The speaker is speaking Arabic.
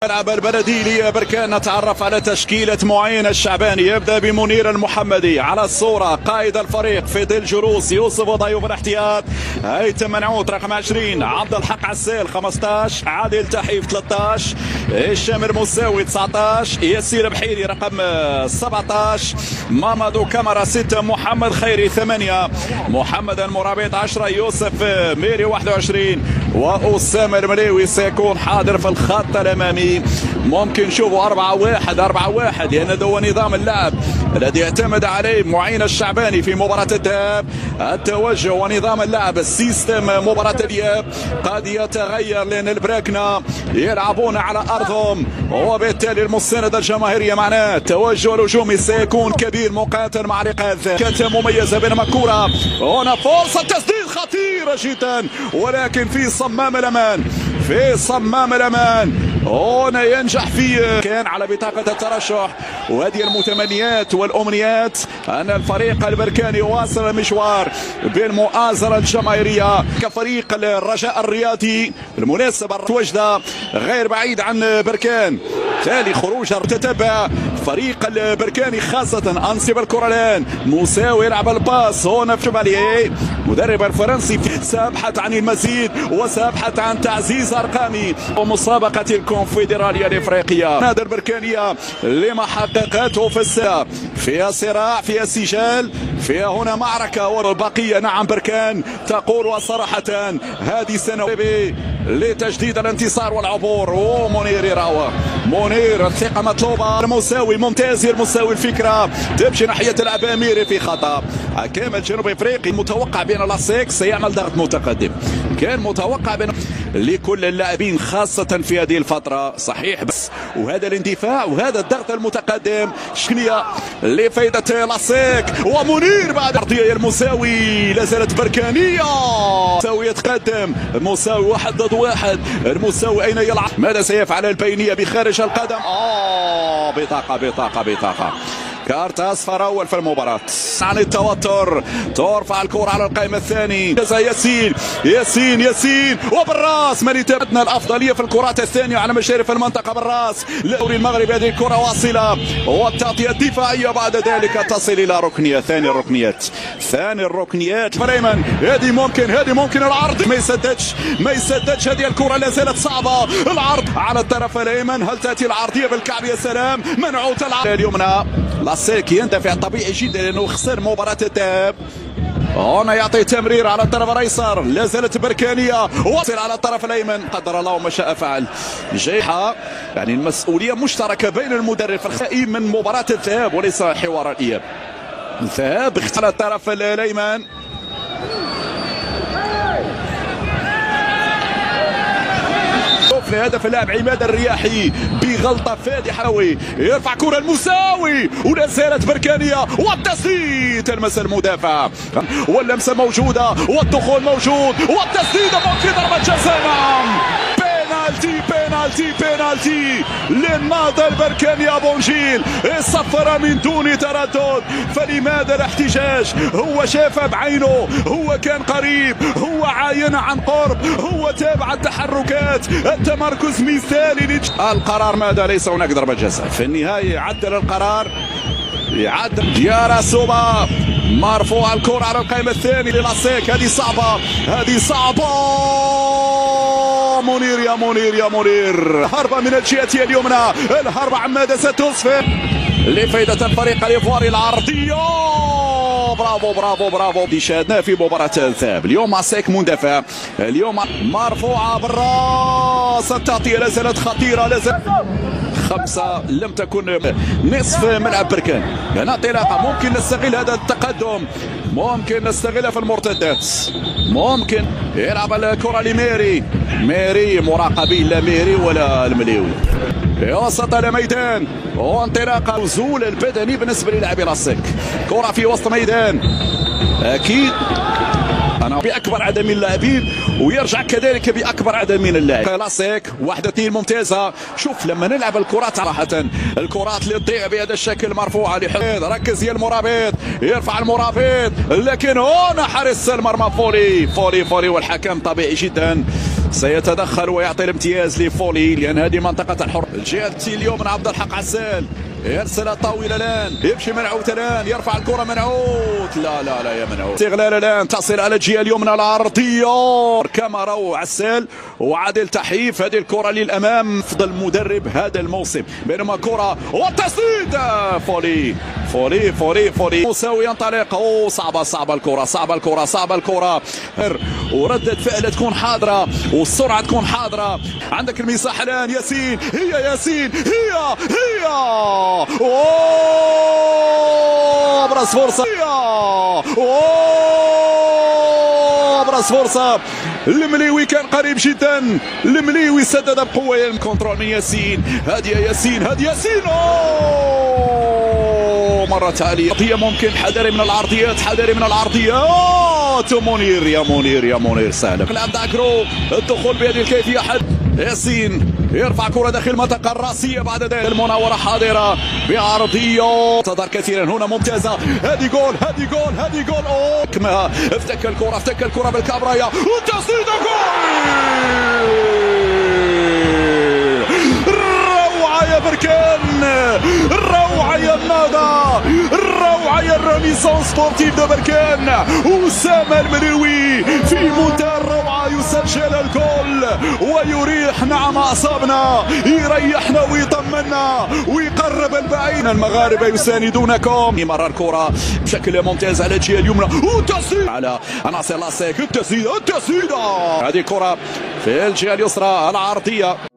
الملعب البلدي لبركان. نتعرف على تشكيلة معين الشعباني. يبدأ بمنير المحمدي على الصورة، قائد الفريق في ظل جلوس يوسف وضيوف الاحتياط هيثم منعوت رقم 20، عبد الحق عسال 15، عادل تحيف 13، هشام المساوي 19، ياسير بحيري رقم 17، مامادو كاميرا 6، محمد خيري 8، محمد المرابط 10، يوسف ميري 21، وأسامة المليوي سيكون حاضر في الخط الأمامي. ممكن نشوفوا 4-1 لأن هو نظام اللعب الذي اعتمد عليه معين الشعباني في مباراة الذهاب. التوجه ونظام اللعب، السيستم مباراة الإياب قد يتغير لأن البراكنة يلعبون على أرضهم، وبالتالي المساندة الجماهيرية معناه التوجه الهجومي سيكون كبير مقاتل مع الإنقاذ. كانت مميزة بينما كرة هنا فرصة تسديد خطيرة جدا، ولكن في صمام الأمان هنا ينجح في كان على بطاقة الترشح. وهذه المتمنيات والأمنيات أن الفريق البركاني يواصل المشوار بالمؤازرة الجماهيرية كفريق الرجاء الرياضي. بالمناسبة وجدة غير بعيد عن بركان، تالي خروج تتبع فريق البركاني خاصة أنصب الكرة الآن. مساوي يلعب الباس هنا في شماليه، مدرب الفرنسي سابحث عن المزيد وسابحث عن تعزيز أرقامي ومسابقة الكونفدرالية الإفريقية. نادي البركانية لما حققته في السنة، فيها صراع، فيها سجال، فيها هنا معركة، والبقية نعم بركان تقول وصراحة هذه سنة لتجديد الانتصار والعبور. ومنير يراوغ، منير الثقة مطلوبة. المساوي ممتاز، المساوي الفكرة تمشي ناحية الأباميري في خطأ. حكام الجنوب افريقي متوقع بين لاسيك سيعمل ضغط متقدم، كان متوقع بين لكل اللاعبين خاصة في هذه الفترة صحيح، بس وهذا الاندفاع وهذا الضغط المتقدم شكلية لفائدة لاسيك. ومنير بعد أرضية المساوي لازالت بركانية، المساوي يتقدم، المساوي 1 ضد 1. المساوي أين يلعب؟ ماذا سيفعل البينية بخارج القدم؟ بطاقة كارت اصفر اول في المباراة. عن التوتر ترفع الكرة على القائم الثاني، ياسين وبالراس. من يتبنى الافضلية في الكرات الثانية على مشارف المنطقة بالراس للدوري المغربي. هذه الكرة واصلة والتغطية الدفاعية بعد ذلك تصل الى ركنية. ثاني الركنيات فريمان. هذه ممكن العرض ما يسددش. هذه الكرة لا زالت صعبة. العرض على الطرف الايمن، هل تاتي العرضية بالكعب؟ يا سلام، منعوت العرض اليمنى. لاسيك يندفع طبيعي جدا لانه خسر مباراة الذهاب. هنا يعطي تمرير على الطرف الايسر، لا زالت بركانية، وصل على الطرف الايمن، قدر الله ما شاء فعل. جيحة يعني المسؤولية مشتركة بين المدرب الخائي من مباراة الذهاب وليس حوار الاياب. الذهاب اختار الطرف الايمن، هدف اللاعب عماد الرياحي بغلطة فادحة. يرفع كرة المساوي ولا زالت بركانية، والتسديد تلمس المدافع واللمسة موجودة والدخول موجود والتسديد في ضربة جزاء. بينالتي للنهضة البركاني. أبو نجيل صفر من دون تردد. فلماذا الاحتجاج؟ هو شاف بعينه، هو كان قريب، هو عاين عن قرب، هو تابع التحركات، التمركز مثالي. القرار ماذا؟ ليس هناك ضربة جزاء. في النهاية عدل القرار، يعدل ديارا سوبا. مرفوع الكرة على القائم الثاني للاسيك. هذه صعبة. منير يا منير هربة من الجهة اليمنى، الهربة عمادة ستصفر لفائدة الفريق الإيفواري. العرضية برافو دي شاهدناه في مباراة الذهاب. اليوم اسيك مندفع، اليوم مرفوعة بالراس. التغطية لا زالت خطيرة، لا زالت 5 لم تكن نصف ملعب بركان. هنا انطلاقة، ممكن نستغل هذا التقدم، ممكن نستغلها في المرتدات. ممكن يلعب الكرة لميري مراقبين، لا ميري ولا المليوي. وسط الميدان وانطلاقة، نزول البدني بالنسبة للاعبي لاسيك. كرة في وسط ميدان، أكيد انا باكبر عدد من اللاعبين ويرجع كذلك باكبر عدد من اللاعبين. لاسيك 1-2 ممتازه. شوف لما نلعب الكرات صراحه الكرات اللي تضيع بهذا الشكل مرفوعه لحد ركز يا المرابط يرفع المرابط لكن هنا حارس المرمى فولي والحكم طبيعي جدا سيتدخل ويعطي الامتياز لفولي لان هذه منطقه الحر. الجهه اليوم من عبد الحق عسال يرسل طويل الان يمشي منعوت الان يرفع الكره منعوت لا يا منعوت استغلال الان تصل على الجهه اليمنى العرضيه كما راوا عسال وعادل تحيف. هذه الكره للامام افضل مدرب هذا الموسم بينما كره والتسديد فولي مساوي ينطلق. صعبه الكره وردة فعل تكون حاضره والسرعه تكون حاضره. عندك المساحه الان ياسين هي ابرز فرصه ابرز فرصه. المليوي كان قريب جدا المليوي سدد بقوه كنترول من ياسين. هذه ياسين مرة تالية ممكن حذري من العرضيات منير يا منير سالم الان داكرو الدخول بهذه الكيفية. ياسين يرفع كرة داخل المنطقة الرأسية بعد ذلك المناورة حاضرة بعرضية تظهر كثيرا هنا ممتازة. هذه جول افتك الكرة بالكابرايا وتسديد جول. روعة يا بركان روعة يا النهضة روعة يا الرينيسانس سبورتيف دو بركان. أسامة المليوي في منتهى الروعة يسجل الجول ويريح أعصابنا يريحنا ويطمنا ويقرب البعيد. المغاربة يساندونكم. مرر الكرة بشكل ممتاز على الجهة اليمنى وتسديد على عناصر لاسيك التسديدة. هذه الكرة في الجهة اليسرى العرضية